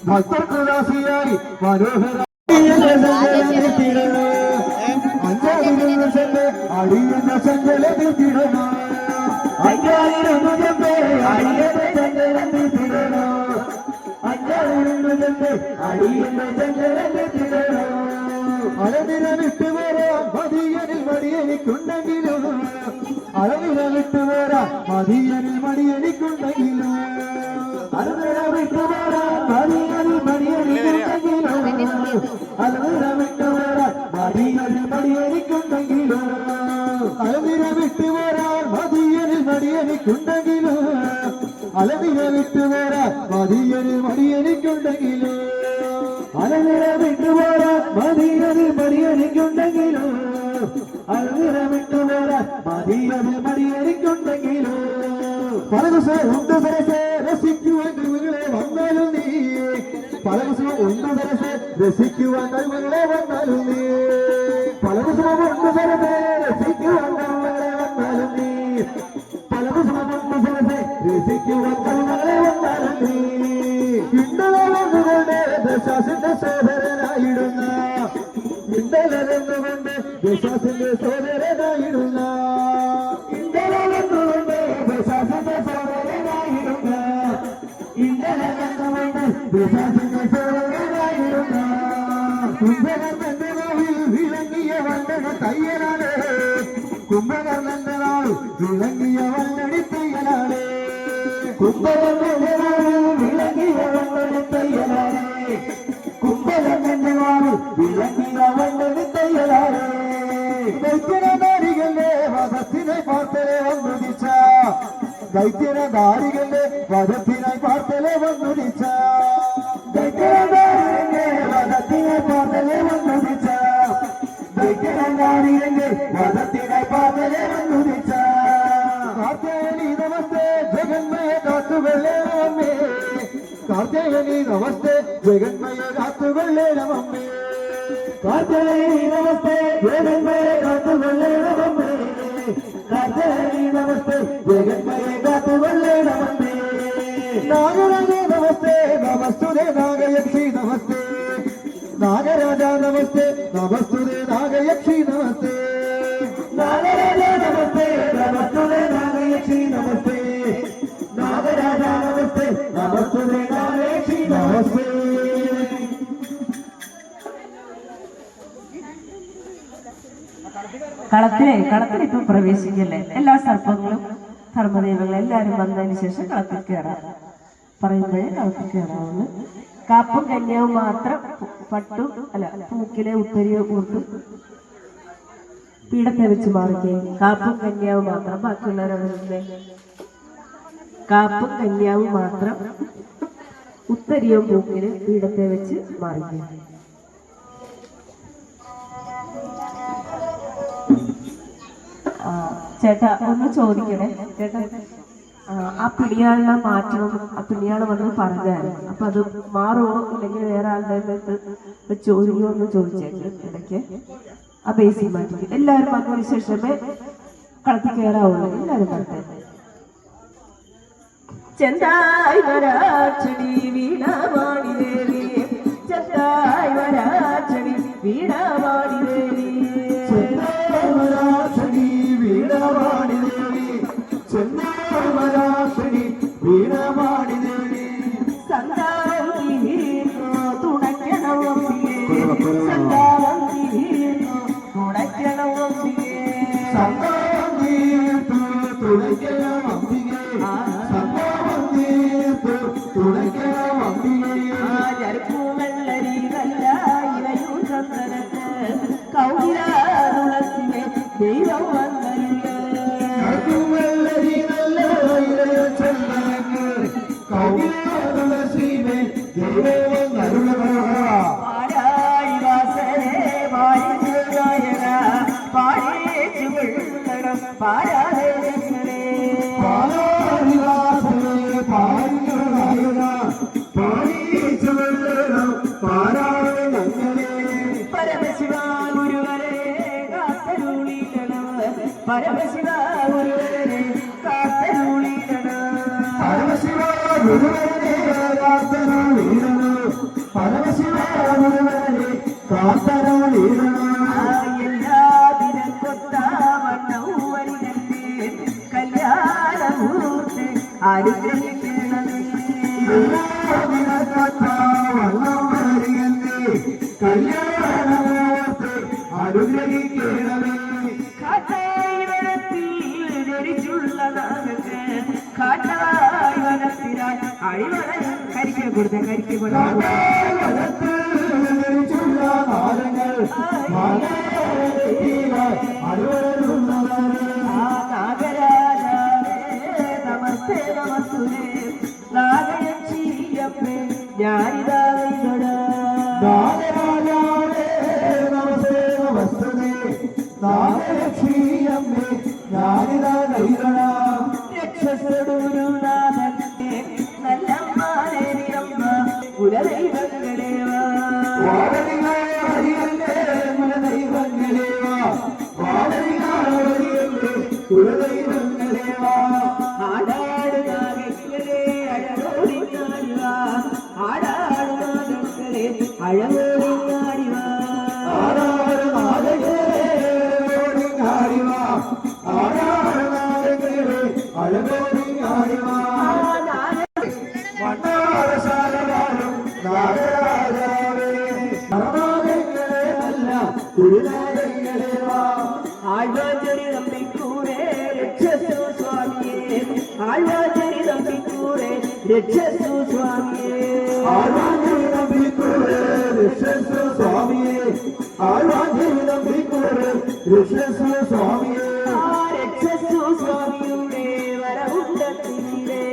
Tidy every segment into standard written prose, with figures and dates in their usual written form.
ഭക്തർക്കുദാസിയായി മനോഹര അടിയുന്ന സങ്കലത്തിൽ തിടണോ അയ്യായിരൊന്നു ചെമ്പേ അടിയുന്ന സങ്കലത്തിൽ തിടണോ അയ്യായിരൊന്നു ചെമ്പേ അടിയുന്ന സങ്കലത്തിൽ തിടണോ അളവില വിട്ടുവരാം മതിയനിൽ മടിയനിക്കുണ്ടെങ്കിലും അളവില വിട്ടുവരാം മതിയനിൽ മടിയനിക്കുണ്ടെങ്കിലും അളവില വിട്ടുവരാം മതിയനിൽ മടിയനിക്കുണ്ടെങ്കിലും അളവില വിട്ടുവരാം മതിയനിൽ മടിയനിക്കുണ്ടെങ്കിലും അളവില വിട്ടുവരാൻ മതിയനിൽ മടിയനിക്കുണ്ടെങ്കിലും അളവില വിട്ടുവരാൻ മതിയനിൽ മടിയനിക്കുണ്ടെങ്കിലും അളവില വിട്ടുവരാൻ മതിയനിൽ മടിയനിക്കുണ്ടെങ്കിലും അളവില വിട്ടുവരാൻ മതിയനിൽ മടിയനിക്കുണ്ടെങ്കിലും പല ദിവസം ഉണ്ട് സരസേ രസിക്കുവാൻ കഴിവുകളെ വന്നാലും നീ പല ദിവസം ഉണ്ട് സരസേ രസിക്കുവാൻ കഴിവുകളെ വന്നാലും നീ പല ദിവസം ഉണ്ട് സരസേ രസിക്കുവാൻ കഴിവുകളെ വന്നാലും നീ പല ദിവസം ഉണ്ട് സരസേ രസിക്കുവാൻ കഴിവുകളെ വന്നാലും നീ ഇന്നലെന്നുകൊണ്ട് ദശാസിന്റെ സോദരനായിടുന്ന ഇന്നലെന്നുകൊണ്ട് ദശാസിന്റെ സോദരനായിടുന്ന ഇന്നലെന്നുകൊണ്ട് ദശാസിന്റെ സോദരനായിടുന്ന ഇന്നലെന്നുകൊണ്ട് ദശാസിന്റെ സോദരനായിടുന്ന കുംഭകർണന്റെ നാളിൽ വിളങ്ങിയ വല്ലട തയ്യലാണ് കുംഭകർണന്റെ നാളിൽ വിളങ്ങിയ വല്ലടി തയ്യലാണ് കുംഭകർണന്റെ നാളിൽ വിളങ്ങിയ വല്ലടി തയ്യലാണ് കുംഭകർണന്റെ നാളിൽ വിളങ്ങിയ വല്ലടി തയ്യലാണ് ദൈത്യനാരികളുടെ വധത്തിനായി പാർത്തലെ വന്നുദിച്ച ദൈത്യനാരികളുടെ വധത്തിനായി പാർത്തലെ വന്നുദിച്ച ദൈത്യനാരികളുടെ വധത്തിനായി പാർത്തലെ വന്നുദിച്ച ദൈത്യനാരികളുടെ വധത്തിനായി പാർത്തലെ വന്നുദിച്ച കാർത്തേയനി നമസ്തേ ജഗന്മയ കാത്തുകൊള്ളേണമേ കാർത്തേയനി നമസ്തേ ജഗന്മയ കാത്തുകൊള്ളേണമേ കാർത്തേയനി നമസ്തേ ജഗന്മയ കാത്തുകൊള്ളേണമേ കാർത്തേയനി നമസ്തേ ജഗന്മയ കാത്തുകൊള്ളേണമേ നാഗരാജ നമസ്തേ നമസ്തുതേ നാഗയക്ഷി നമസ്തേ നാഗരാജ നമസ്തേ നമസ്തുതേ നാഗയക്ഷി നമസ്തേ നാഗരാജ നമസ്തേ നമസ്തുതേ നാഗയക്ഷി നമസ്തേ നാഗരാജ നമസ്തേ നമസ്തുതേ നാഗയക്ഷി നമസ്തേ കളത്തിലിപ്പം പ്രവേശിക്കല്ലേ എല്ലാ സർപ്പങ്ങളും ധർമ്മദേവങ്ങളും എല്ലാവരും വന്നതിന് ശേഷം കളത്തിൽ കയറാം പറയുമ്പോഴേ കളത്തിൽ കയറാവുന്നു കാപ്പും കന്യാവും മാത്രം പട്ടും അല്ല പൂക്കിലെ ഉത്തരിയോ കൂട്ടും പീഠത്തെ വെച്ച് മാറുകയും കാപ്പും കന്യാവും മാത്രം ബാക്കിയുള്ളവരവിടെ കാപ്പും കന്യാവും മാത്രം ഉത്തരിയോ പൂക്കില് പീഠത്തെ വെച്ച് മാറുകയും ചേട്ടാ ഒന്ന് ചോദിക്കണേ ചേട്ടാ ആ പിടിയാളിനെ മാറ്റണം ആ പിടിയാള് വന്ന് പറഞ്ഞായിരുന്നു അപ്പൊ അത് മാറുമോ ഇല്ലെങ്കിൽ വേറെ ആളുടെ ചോദിക്കുമോ എന്ന് ചോദിച്ചേക്ക് ഇടയ്ക്ക് ആ ബേസി മാറ്റി എല്ലാവരും വന്നതിന് ശേഷമേ കളത്തിൽ കയറാവുള്ളൂ എല്ലാവരും വരട്ടെ ചെന്തായി വരാച്ചടി വീണാവാണി ദേവി ചെന്തായി വരാച്ചടി വീണാവാണി ദേവി ചെന്താമരാക്ഷണി വീണവാണി ദേവി ചെന്താമരാക്ഷണി വീണവാണി ദേവി സന്താനം തീർന്നു തുണയ്ക്കണം സന്താനം തീർന്നു തുണയ്ക്കണം സന്താനം തീർത്തു തുണയ്ക്കണം അംബികെ സന്താനം തീർത്തു തുണയ്ക്കണം അംബികെ ജർപ്പുമെല്ലരി നല്ല ഇലയും ചന്ദനത്ത് കൗകില തുളസിനെ ദൈവം വന്നരുളേ കൗകിലരി നല്ല ഇലയ ചന്ദനങ്ങൾ കൗകിലീനെ ദൈവം അരുളകര പാരായി വാസനെ വാരിനായക പാരേച്ചു വെള്ളണം പാരാതെ പാലാരിവാസനെ പാരിനായക പാരീച്ചു വെള്ളണം പാരാതെ നങ്ങളെ പരമശിവ ഗുരുവരെ കാത്തരുളിക്കണം പരമശിവ ഗുരുവരെ കാത്തരുളിക്കണം പരമശിവ ഗുരുവരെ കാത്തരുളീണു പരമശിവ ഗുരുവരെ കാത്തരുളീണു എല്ലാ ദിനം കൊത്താവണ്ണവും വരികല്ലേ കല്യാണമൂർത്തി അനുഗ്രഹിക്കണമേ കല്യാണത്തെ അനുഗ്രഹിക്കണമേ കാട്ടായി വനത്തിൽ ജനിച്ചുള്ള നാഗങ്ങൾ കാട്ടായി വനത്തിനായി അഴിവറയും കരിക്ക് കൊടുത്ത കരിക്ക് നമസ്തേ നമസ്തുരേ നാഗയക്ഷീയപ്പേ ഞാനിതാ രക്ഷസൊടുനാഥന്റെ നല്ല മാനേരിയമ്മ കുലദൈവങ്ങളേവാ ആടാടുനാഗങ്ങളെ അഴകോടിഞ്ഞാടിവാ ആടാടുനാഗങ്ങളെ അഴകോടിഞ്ഞാടിവാ ആഴ്വാചരി തമ്പിക്കൂടെ രക്ഷസു സ്വാമിയേ ആഴ്വാചരി തമ്പിക്കൂടെ രക്ഷസു സ്വാമിയേ ആഴ്വാചരി തമ്പിക്കൂടെ രക്ഷസു സ്വാമിയേ ആഴ്വാചരി തമ്പിക്കൂടെ രക്ഷസു സ്വാമിയേ രക്ഷസു സ്വാമിയുടെ വരവുണ്ടത്തിലേ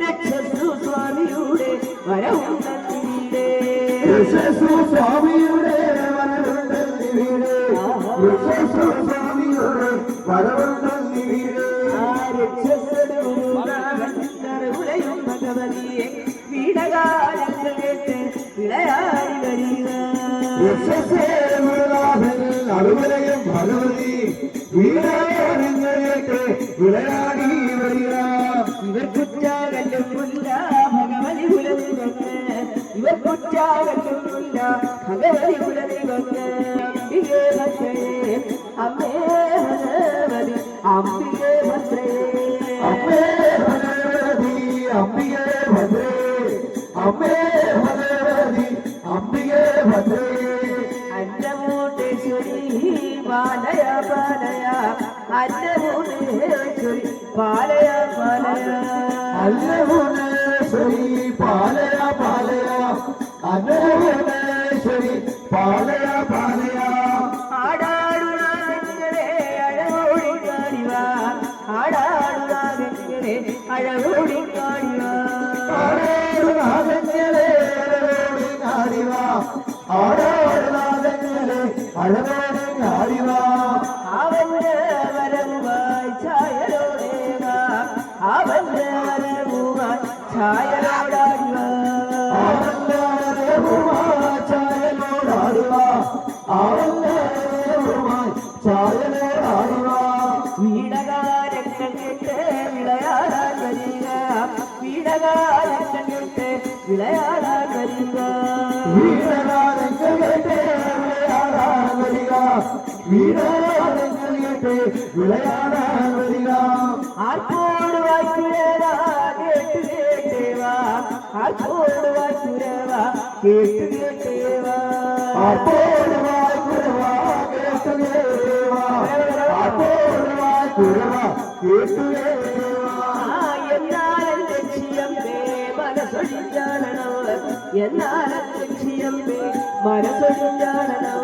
രക്ഷസു സ്വാമിയുടെ വരവുണ്ടത്തിലേ രക്ഷസു സ്വാമിയുടെ വരവുണ്ടത്തിലേ രക്ഷസു സ്വാമിയുടെ വരവുണ്ടത്തിലേ രക്ഷസുലയും ഭഗവതിയെ വീടകാലങ്ങൾ കേട്ട് വിളയാടി വരിക രക്ഷസേ മുരളാഭൻ അറുവലയും ഭഗവതി വീടായിട്ട് വിളയാടി വരിക ഇവർ കുറ്റാകല്ലുമില്ല ഭഗവതി കുലനിവന്ന് ഇവർ കുറ്റാകല്ലുമില്ല ഭഗവതി കുലനിവന്ന് അംബികേ ഭദ്രേ അമ്മേ ഭഗവതി അംബികേ ഭദ്രേ അമ്മേ ഭഗവതി അംബികേ ഭദ്രേ അമ്മേ ഭഗവതി അംബികേ ഭദ്രേ അന്നമൂട്ടേശ്വരി പാലയ പാലയ അന്നമൂട്ടേശ്വരി പാലയ പാലയ അന്നപൂർണേശ്വരി പാലയ പാലയ അന്നപൂർണേശ്വരി പാലയ പാലയ ആടാടുനാഗങ്ങളെ അഴകോടി കാണിവാ ആടാടുനാഗങ്ങളെ അഴകോടി കാണിവാ ആടാടുനാഗങ്ങളെ അഴകോടി കാണിവാ ആടാടുനാഗങ്ങളെ അഴകോടി കാണിവാ അവന്റെ വരവുമായി ഛായലോടേവാ അവന്റെ വരവുമായി ഛായലോടാടുവാ അവന്റെ വരവുമായി ഛായലോടാടുവാ അവന്റെ വരവുമായി ഛായലോടാടുവാ വീടകാരങ്ങൾ കേട്ട് വിളയാടാൻ വരിക വീട வீரகாரங்கள் கேட்டு விளையாடான் வருக வீரகாரங்கள் கேட்டு விளையாடான் வருக வீரகாரங்கள் கேட்டு விளையாடான் வருக ஆர்ப்போடு வாய்க்குரேவா கேட்டு கேட்டேவா ஆர்ப்போடு வாய்க்குரேவா கேட்டு கேட்டேவா ஆர்ப்போடு வாய்க்குரேவா கேட்டு கேட்டேவா ஆர்ப்போடு வாய்க்குரேவா கேட்டு கேட்டேவா എന്നാലും ലക്ഷ്യം മനസ്സൊഴിഞ്ഞാണോ എന്നാലും ലക്ഷ്യം മനസ്സൊഴിഞ്ഞാണോ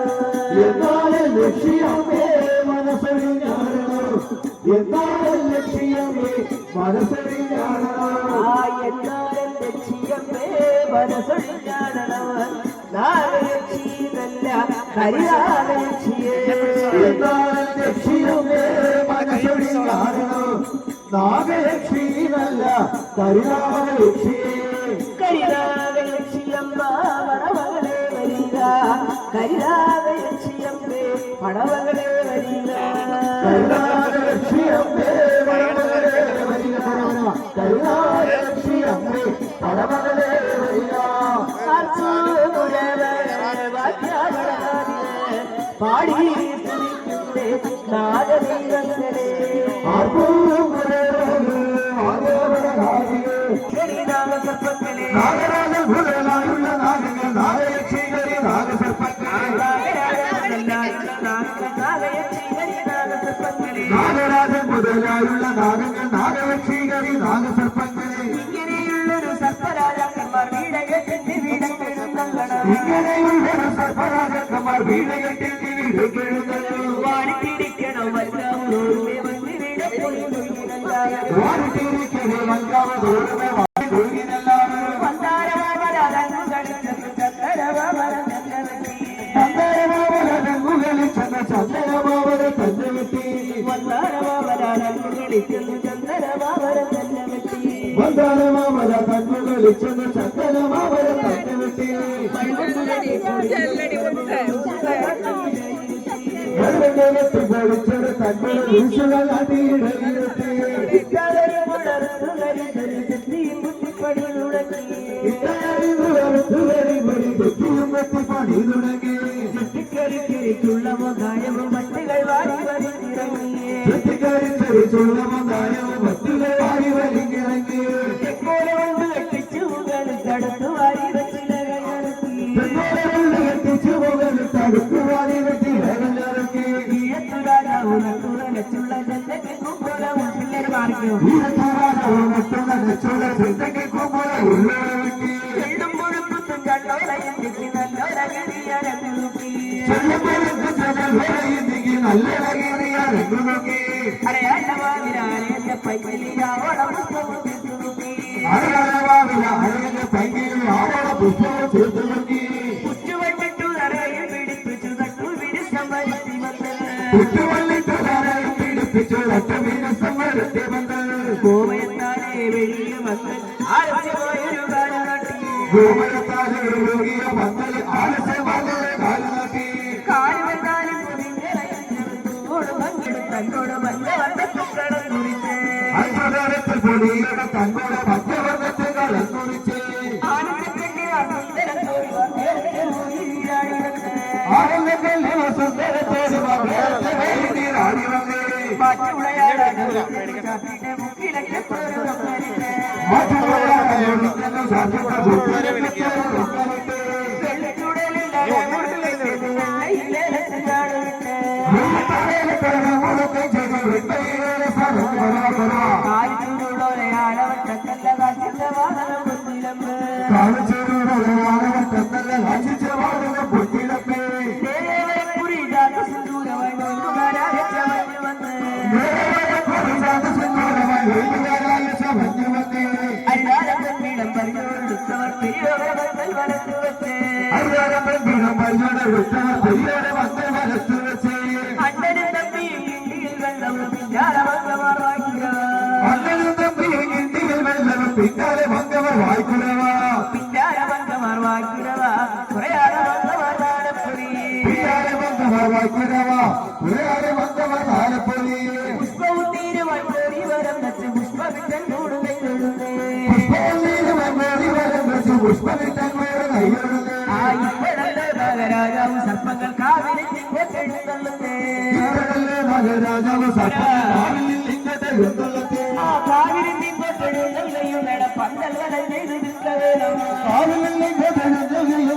എന്നാലും ലക്ഷ്യമേ മനസ്സൊഴിഞ്ഞാണോ എന്നാലും ലക്ഷ്യമേ മനസ്സൊഴിഞ്ഞാണോ എന്നാലും ലക്ഷ്യം മനസ്സൊഴിഞ്ഞാണോ നാഗലക്ഷിയല്ല കരിയാലക്ഷിയേ എന്നാലും ലക്ഷ്യമേ മനസ്സൊഴിഞ്ഞാണോ നാഗലക്ഷ്മിയല്ല കരുണാലക്ഷിയേ കരിനാഗലക്ഷിയമ്മ പടവകളെ വരിക കരിനാഗലക്ഷിയമ്മേ പടവകളെ വരിക കരുണാലക്ഷിയമ്മേ പടവകളെ വരിക കരുണാലക്ഷിയമ്മേ പടവകളെ വരിക പാടി നാഗദൈവങ്ങളെ നാഗരാജ ഭൂതനായുള്ള നാഗങ്ങൾ നാഗലക്ഷികളെ നാഗരാജൻ മുതലായുള്ള നാഗങ്ങൾ നാഗലക്ഷികളെ നാഗസർപ്പങ്ങളെ ഇങ്ങനെയുള്ളൊരു സർപ്പരാജാക്കന്മാർ വീടകെട്ടിന്റെ വീടക്കെഴുന്നള്ളണം ഇങ്ങനെയുള്ളൊരു സർപ്പരാജന്മാർ വീടകെട്ടിൽ വീടക്കെഴുന്നള്ളൂ വാടിത്തിരിക്കണം വല്ലാവോടുമേ വന്ന് വീടക്കൊഴുന്നല്ലാതെ വാടിത്തിരിക്കണേ വല്ലാവതോടുമേ വാടിക്കൊഴുകിനെല്ലാവരും വന്താരവാമരങ്ങു കളിച്ചെന്ന് ചന്ദരവാമരങ്ങി ചന്ദനമാവരങ്ങുകളിൽ ചെന്ന ചന്ദനമാവര തന്നെ വെട്ടി വന്താരവാമരങ്ങു കളിച്ചെന്ന് ചന്ദരവാമര തന്നെ വെട്ടി വന്ദനമാവര കണ്ണുകളിൽ ചെന്ന ചന്ദനമാവര തന്നെ വെട്ടി വെള്ളത്തി പൊളിച്ചൊരു തങ്ങളുടെ വീഴ്ചകൾ അടിയിടയിലെത്തി പണി തുടങ്ങി ചുള്ളമകായവും മറ്റുകൾ വാരി വലിച്ചിറങ്ങി ചുറ്റിക്കരിച്ചൊരു മന്ദായവും മറ്റുകൾ വാരി വലിങ്ങിറങ്ങി എപ്പോലെ കൊണ്ട് കെട്ടിച്ചു കടുത്തു വാരി വെച്ചിലകി കെട്ടിച്ചു മുകളിൽ തടുത്തു വാരി വെട്ടി ഇറങ്ങി ുള്ള ജനതയ്ക്ക് കുമ്പോലവും പിള്ളേർ മാറിക്കും എള്ളും മുഴുക്കുത്തും കണ്ണോറയെത്തിക്ക് നല്ലൊരങ്ങി അറിയാത്ത പൈലിയാവോളം പുസ്തകം തീർത്തുനോക്കി പുഷ്പം ചേർത്ത് നോക്കി ഉച്ചുവട്ടിട്ടു നിറയെ പിടിപ്പിച്ചു തട്ടു വിരിശം വരുത്തി വന്ന് കുറ്റുവള്ളിട്ട് പീഡിപ്പിച്ചു ഒറ്റമീന സമരത്തെ വന്ന് കോമയത്താലെ വെളിയിൽ വന്ന് ആലസ്യമായൊരു കാലം കാട്ടി ഗോമയത്താലെ ഒഴുകിയ പന്തല് ആലസ്യമാലെ കാലുനാട്ടി കാലുവെന്നാലും പൊതിഞ്ഞോട് പങ്കെടുത്ത് തന്നോട് മഞ്ഞവർണ്ണത്തിൽ കടം കുറിച്ച് അൽപ്രകാരത്തിൽ പൊടിയുടെ തന്നോട് മധ്യവർഗത്തെ കളം കുറിച്ച് ആനന്ദത്തിന്റെ സുന്ദരം തോന്നി വീരാടിടത്ത് ആനന്ദത്തിന്റെ സുന്ദരത്തോട് നീരാടി വന്നേ മാറ്റുളയാടിന്റെ മുക്കിലൊക്കെ അണ്ണനും തമ്മിയും ഇന്ത്യയിൽ വെള്ളവും പിന്നാലെ വന്നവർ വായിക്കുന്നവ പിന്നാരമംഗമാർ വാക്കിരവ കുറയാതെ വന്നവർ നാടപ്പൊലി പിന്നാലെ വന്നവർ വായിക്കുന്നവ കുറയാതെ വന്നവർ നാലപ്പൊലി പുഷ്പവും തീരുമായി വരം വെച്ച് പുഷ്പവിറ്റൻ കൂടുന്നേ പുഷ്പം പുഷ്പനിട്ടന്മാരുടെ കൈകളുണ്ട് ആ ഇപ്പോഴല്ലേ നാഗരാജാവ് സർപ്പങ്ങൾ കാവിലെ എഴുന്നള്ളത്തെ ഇപ്പോഴല്ലേ മഹാരാജാവ് സർപ്പത്തെ എഴുന്നള്ളത്തെ ആ കാവിലെ എഴുന്നള്ളയും വേണം പന്തൽ വല ചെയ്ത് നിൽക്ക വേണം കാവിലെ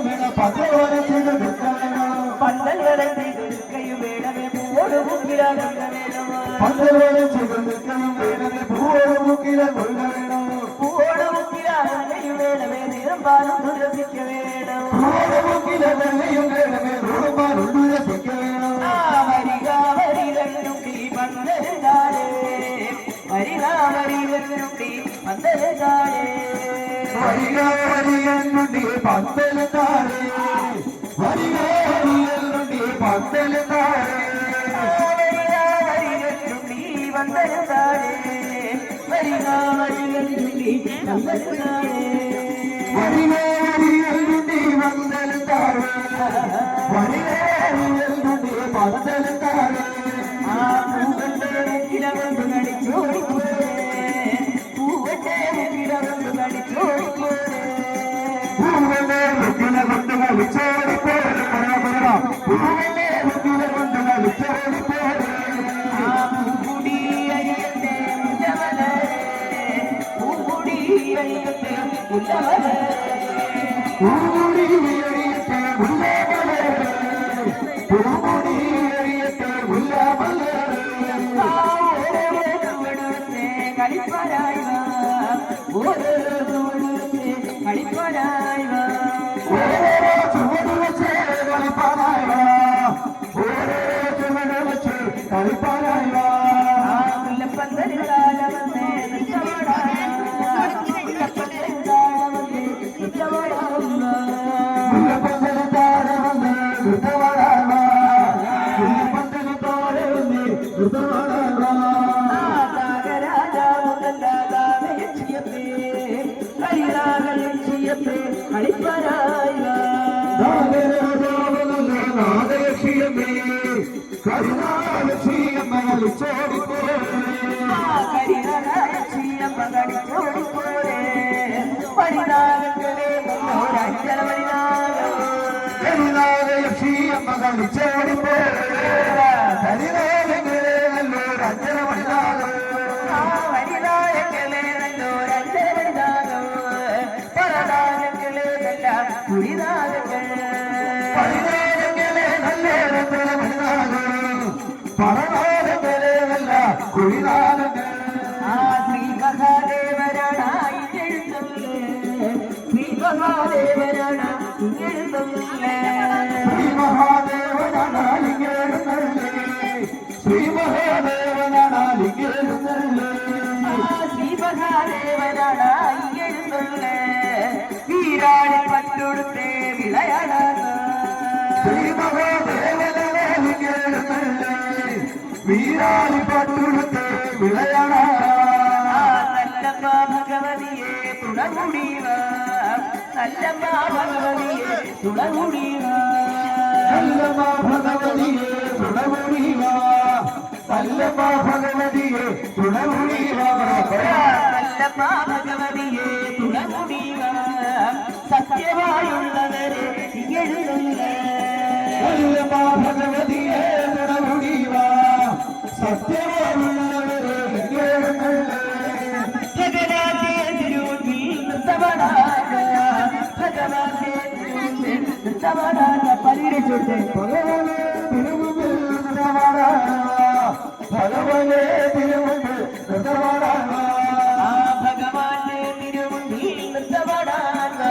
വേണം പന്തോര ചെയ്ത് നിൽക്കണം പന്തൽ വല ചെയ്ത് നിൽക്കയും വേണമേ പൂവോട് മുക്കിലാകുന്ന വേണം പന്തോര ചെയ്ത് നിൽക്കണം വേണമേ പൂവോട് മുക്കില കൊള്ള വേണം പൂവോട് മുക്കിലാകുന്നയും വേണമേ നിറമ്പാലും ദുരസിക്ക വേണം പൂവോട് മുക്കില വെള്ളയും വേണമേ റോഡുമാരുണ്ട് രസിക്ക വേണം ആ വരിക വരികണ്ണുണ്ടി പന്തലുകാരേ വരിക വരികണ്ണുണ്ടി പന്തലുകാരേ വരിക വരികണ്ണുണ്ടി പന്തലുകാരേ വരിക വരികണ്ണുണ്ടി പന്തലുകാരേ വരിക വരികണ്ണുണ്ടി പന്തലുകാരേ വരിക വരികണ്ണുണ്ടി പന്തലുകാരേ വരിക വരികണ്ണുണ്ടി പന്തലുകാരേ വരിക വരികണ്ണുണ്ടി പന്തലുകാരേ ആ പൂവന്റെ മുക്കിലവന്ന് കടിച്ചോടിപ്പോരേ പൂവന്റെ മുക്കിലവന്ന് കടിച്ചോടിപ്പോരേ പൂവന്റെ മുക്കില കൊണ്ട് കളിച്ചോടിപ്പോരെ പൂവന്റെ മുക്കില കൊണ്ട് കളിച്ചോടിപ്പോരെ ആ പൂക്കുടി അരികത്തെ ഉല്ലവലേ പൂക്കുടി അരികത്തെ ഉല്ലവലേ പൂമുടി എറിയട്ടെ മുല്ലമലരേ പൂമുടി എറിയട്ടെ മുല്ലമലരേ കളിപ്പരായി ഓരോ കളിപ്പരായി ഓരോ ചുവട് വെച്ച് കളിപ്പാനായി വാ ഓരോ ചുവട് വെച്ച് കളിപ്പാനായി വാ മുല്ലപ്പന്തലിതാഴവന്നേ മുല്ലപ്പന്തല് താഴെ വന്ന് നൃത്തമാടാൻ വാ മുല്ലപ്പന്തല് താഴെ വന്ന് നൃത്തമാടാൻ വാ നാഗലക്ഷ്മിയമ്മേ കരുണാലക്ഷ്മിയമ്മ കളിച്ചോടിപ്പോരെ കരുണാലക്ഷ്മിയമ്മ കളിച്ചോടിപ്പോരെ ഹരിനായകരെ നല്ലൊരു അഞ്ചര മണിനാഗം പതിനായിരങ്ങളെ നല്ലൊരു അഞ്ചര മണിനാഗം പതിനായിരങ്ങളെ നല്ല കുഴിനാഗങ്ങൾ ശ്രീ മഹാദേവനായി എഴുതുന്നേ ശ്രീ മഹാദേവനായി എഴുതുന്നേ ശ്രീ മഹാദേവനാളിങ്ങേഴുന്നള്ളേ ശ്രീ മഹാദേവനാളിങ്ങേഴുന്നള്ളേ ശ്രീ മഹാദേവനായി എഴുതുന്നേ വീരാടി പറ്റുടുത്തേ വിളയാടാണ് ശ്രീ മഹാദേവനാളിങ്ങേഴുന്നള്ളേ വീരാളി പട്ടുടുത്ത് വിളയാടാ നല്ലമ്മ ഭഗവതിയെ തുണമുടിവ നല്ലമ്മ ഭഗവതിയെ തുണമുടിവ നല്ലമ്മ ഭഗവതിയെ തുണമുടിവ നല്ലമ്മ ഭഗവതിയെ തുണമുടിവ നല്ലമ്മ ഭഗവതിയെ തുണമുടിവ സത്യമായുള്ളവരെ എഴുതുന്നേ നല്ലമ്മ ഭഗവതിയെ തുണമുടിവ സത്യമുള്ളവരെ ജഗന്നാഥേ തിരുമുന്നിൽ നൃത്തമാടാന ഭഗവാനേ തിരുമുന്നിൽ നൃത്തമാടാന പരിരചുണ്ടേ ഭഗവനെ തിരുമുമ്പിൽ ഭഗവനെ തിരുമുമ്പിൽ ഭഗവാന്റെ തിരുമുന്നിൽ നൃത്തമാടാന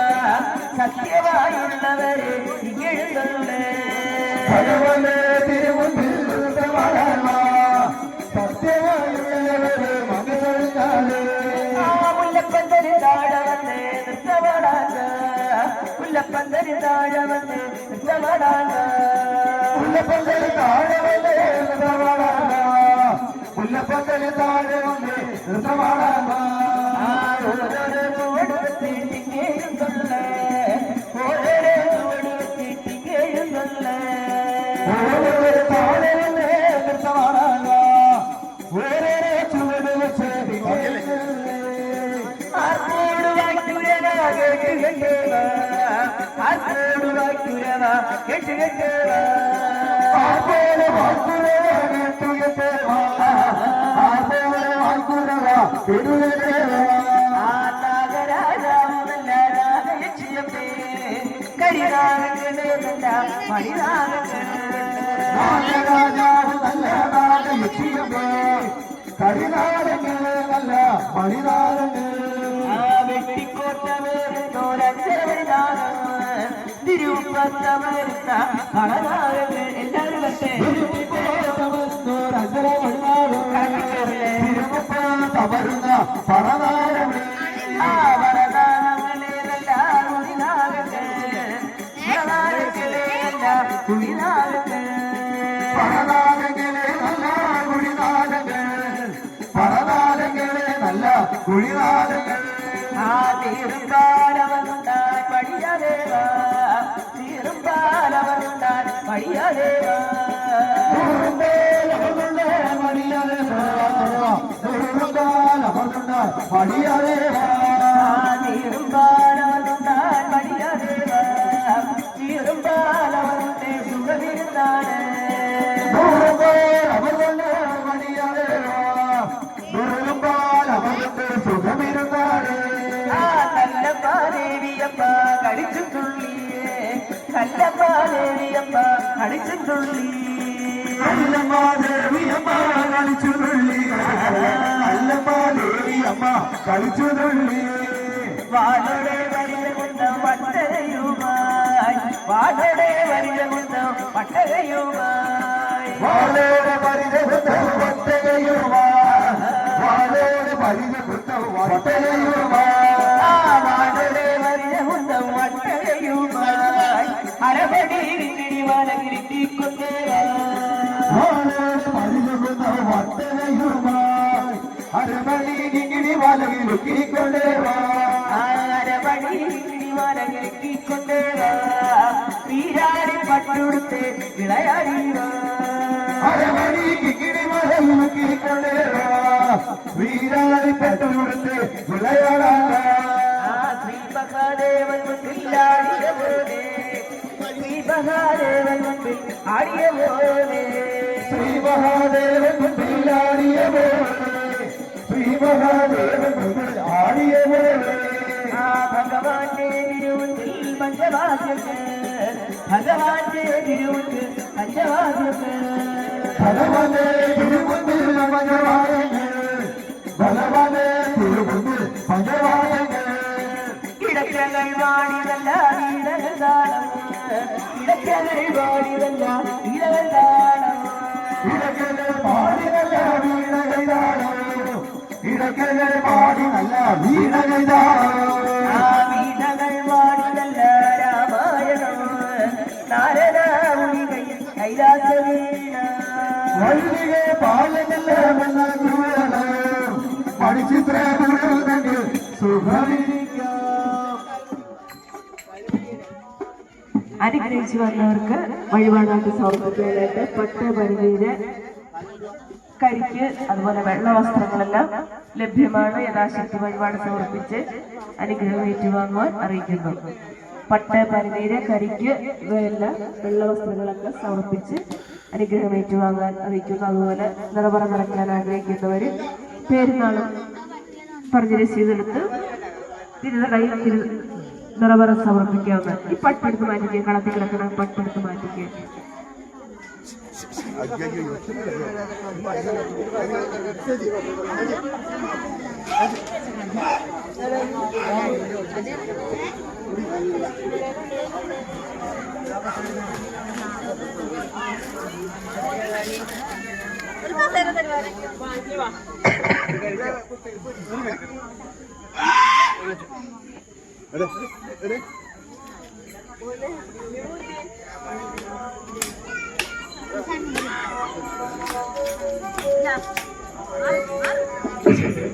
സത്യമായുള്ളവരെ എഴുതുന്നേ ഭഗവനെ തിരുമുമ്പിൽ സത്യമായുള്ളവരെ മകനാളെ മുല്ലപ്പന്തരി താഴവന്നേ നൃത്തമാടാന മുല്ലപ്പന്തരി താഴവന്നേ നൃത്തമാടാന മുല്ലപ്പന്തൽ താഴെ വന്നേ നൃത്തമാടാന മുല്ലപ്പന്തൽ താഴെ വന്നേ നൃത്തമാടാന താഴെ വന്നേ നൃത്തമാടാന ചുവട് വെച്ച് കരിനാടങ്ങളെ നല്ല മണിനാടങ്ങൾ തിരുപ്പത്തമരുത്ത കളനാടങ്ങൾ എല്ലാവരും തമരുന്ന പണനാടങ്ങൾ പണനാടങ്ങളെ നല്ല കുഴിനാടങ്ങൾ പണനാടങ്ങളെ നല്ല കുഴിനാടങ്ങൾ തീർപ്പാലവനുണ്ടാൻ പടിയദേവാ തീർപ്പാലവനുണ്ടാൻ പടിയദേവാ തീർപ്പാലവനുണ്ടാൻ പടിയദേവാ തീർപ്പാലവനുണ്ടെ സുഖമിരുന്നാണ് സുഖമിരുന്നാണ് കല്ലപ്പാദേവിയപ്പ കളിച്ചു തുള്ളിയേ കല്ലപ്പാദേവിയപ്പ കളിച്ചു തുള്ളി കല്ലമ്മാദേവിയമ്മ കളിച്ചു തുള്ളി കല്ലമ്മാദേവിയമ്മ കളിച്ചു തുള്ളി വാടോടെ വരിക കൊണ്ട് പട്ടരയുമായി വാടോടെ വരിക കൊണ്ട് പട്ടരയുമായി വാളോടെ പരിച പട്ടകയുമായി വാളോടെ പരിച പട്ടകയുമായി വാടോടെ വരിക കൊണ്ട് പട്ടരയുമായി അരപടി കിടിവാനകിരിക്കൊണ്ടേ അരമണി കിങ്ങിണി വലകിലുക്കിക്കൊണ്ടേ അരപടി കിടിവാനകിരിക്കൊണ്ടേ വീരാടി പട്ടുടുത്ത് വിളയാടി അരമണി കിങ്ങിണി വലകിലുക്കിക്കൊണ്ടേ വീരാടി പട്ടുടുത്ത് വിളയാടാ ശ്രീമഹാദേവൻ മുന്നിലാടിയ പോലെ ശ്രീമഹാദേവൻ മുന്നിൽ ആടിയ പോലെ ശ്രീ മഹാദേവൻ മുന്നിലാടിയ പോലെ ശ്രീ മഹാദേവൻ മുന്നിൽ ആടിയ പോലെ ആ ഭഗവാന്റെ തിരുമുന്നിൽ പഞ്ചവാദ്യങ്ങൾ ഭഗവാന്റെ തിരുമുന്നിൽ പഞ്ചവാദ്യങ്ങൾ ഭഗവാനെ തിരുമുന്നിൽ പഞ്ചവാദ്യങ്ങൾ ഭഗവാനെ തിരുമുന്നിൽ പഞ്ചവാദ്യങ്ങൾ ഇടക്കകൾ വാടിതല്ല ഈടകൾ താളം ഇടക്കകൾ വാടിതല്ല ഈടകൾ താളം ഇടക്കകൾ പാടിനല്ല വീണകൈതാളോ ഇടക്കകൾ പാടി നല്ല വീണകൈതാളോ ആ വീണകൾ വാടിതല്ല രാമായണം നാരദ മുനികയിൽ കൈലാസ വീണ വള്ളികെ പാലനല്ല എന്ന ഗുരുവണ് പഠിച്ചിത്ര ഗുരുതന് സുഖമിരിക്കാം അനുഗ്രഹിച്ചു വന്നവർക്ക് വഴിപാടായിട്ട് സമർപ്പിക്കാനായിട്ട് പട്ട് പരിചയ കരിക്ക് അതുപോലെ വെള്ള വസ്ത്രങ്ങളെല്ലാം ലഭ്യമാണ്. യഥാശക്തി വഴിപാട് സമർപ്പിച്ച് അനുഗ്രഹം ഏറ്റുവാങ്ങുവാൻ അറിയിക്കുന്നു. പട്ട് പരിനീര് കരിക്ക് ഇവയെല്ലാം വെള്ള വസ്ത്രങ്ങളൊക്കെ സമർപ്പിച്ച് അനുഗ്രഹം ഏറ്റുവാങ്ങാൻ അറിയിക്കുന്നു. അതുപോലെ നിറപറ നടക്കാൻ ആഗ്രഹിക്കുന്നവർ പേരുന്നാളും പറഞ്ഞ രസീതെടുത്ത് തിരുനടയിൽ നിറപറ സമർപ്പിക്കാവുന്ന ഈ പട്ടെടുത്ത് മാറ്റിക്കുക. കളത്തിൽ കിടക്കുന്ന പട്ടെടുത്ത് മാറ്റിക്കുക.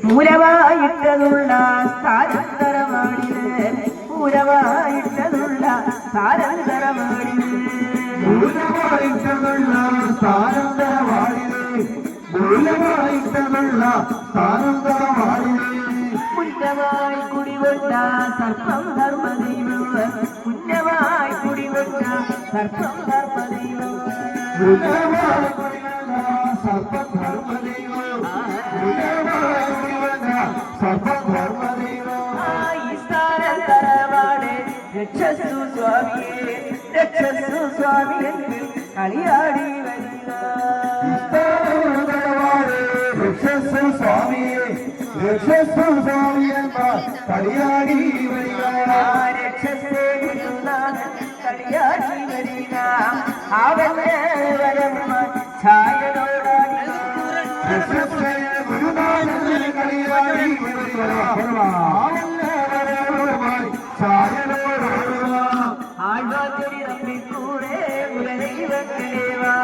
മൂലവായിട്ടതുള്ള സ്ഥാനാന്തരമാണിത് മൂലവായിട്ടതുള്ള സ്ഥാനാന്തരമാണിത് മൂലമായിട്ടതുള്ള സ്ഥാനന്തരവാണിത് മൂലമായിട്ടതുള്ള സ്ഥാനന്തരവാണിത് മുന്നമായി കുടിവെള്ള കുടികൊണ്ട സർപ്പം ധർമ്മദൈവം പുണ്യമായി കുടികൊണ്ട സർപ്പം ധർമ്മദൈവം സ്ഥാനത്തരവാടെ രക്ഷസു സ്വാമിയെ രക്ഷസു സ്വാമിയെ കളിയാടി വരിക രക്ഷസു സ്വാമിയെ രക്ഷസു സ്വാമിയമ്മ കളിയാടി വരിക രക്ഷസേ ഗുരുനാഥൻ കളിയാടി വരിക അവനെ വരമ്മ ഛായനോടാടി രക്ഷസേ ഗുരുനാഥൻ കളിയാടി വരിക ആഴ്വാതിരി നമ്പിക്കൂടെ മുരദൈവങ്ങളേവാ